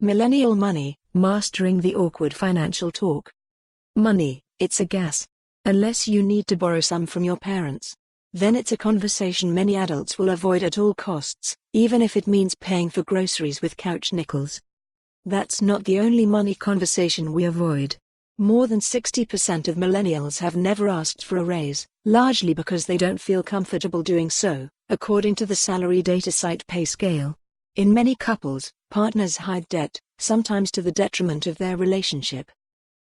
Millennial Money, Mastering the Awkward Financial Talk. Money, it's a gas. Unless you need to borrow some from your parents. Then it's a conversation many adults will avoid at all costs, even if it means paying for groceries with couch nickels. That's not the only money conversation we avoid. More than 60% of millennials have never asked for a raise, largely because they don't feel comfortable doing so, according to the salary data site PayScale. In many couples, partners hide debt, sometimes to the detriment of their relationship.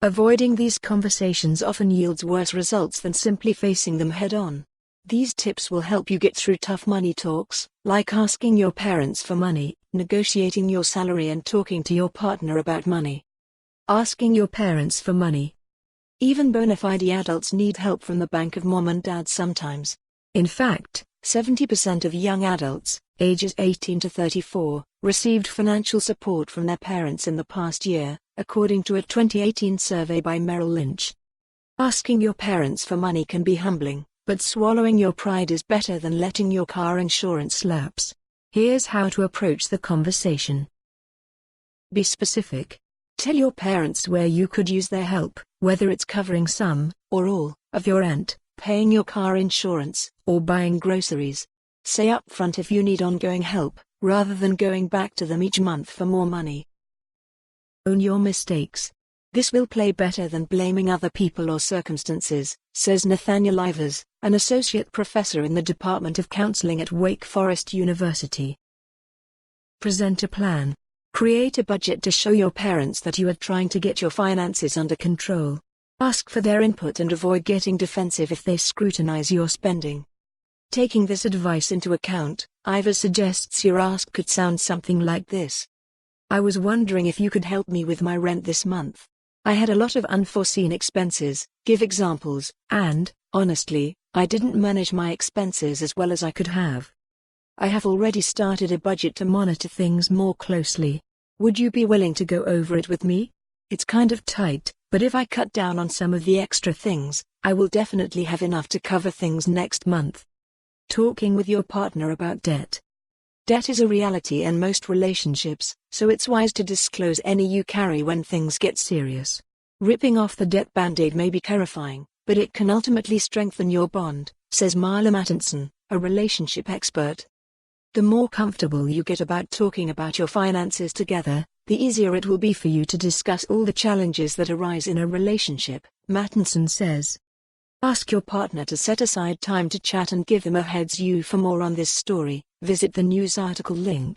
Avoiding these conversations often yields worse results than simply facing them head-on. These tips will help you get through tough money talks, like asking your parents for money, negotiating your salary and talking to your partner about money. Asking your parents for money. Even bona fide adults need help from the bank of mom and dad sometimes. In fact, 70% of young adults, ages 18 to 34, received financial support from their parents in the past year, according to a 2018 survey by Merrill Lynch. Asking your parents for money can be humbling, but swallowing your pride is better than letting your car insurance lapse. Here's how to approach the conversation. Be specific. Tell your parents where you could use their help, whether it's covering some, or all, of your rent, paying your car insurance, or buying groceries. Say upfront if you need ongoing help, rather than going back to them each month for more money. Own your mistakes. This will play better than blaming other people or circumstances, says Nathaniel Ivers, an associate professor in the Department of Counseling at Wake Forest University. Present a plan. Create a budget to show your parents that you are trying to get your finances under control. Ask for their input and avoid getting defensive if they scrutinize your spending. Taking this advice into account, Ivers suggests your ask could sound something like this. I was wondering if you could help me with my rent this month. I had a lot of unforeseen expenses, give examples, and, honestly, I didn't manage my expenses as well as I could have. I have already started a budget to monitor things more closely. Would you be willing to go over it with me? It's kind of tight, but if I cut down on some of the extra things, I will definitely have enough to cover things next month. Talking with your partner about debt. Debt is a reality in most relationships, so it's wise to disclose any you carry when things get serious. Ripping off the debt band-aid may be terrifying, but it can ultimately strengthen your bond, says Marla Mattinson, a relationship expert. The more comfortable you get about talking about your finances together, the easier it will be for you to discuss all the challenges that arise in a relationship, Mattinson says. Ask your partner to set aside time to chat and give them a heads-up for more on this story. Visit the news article link.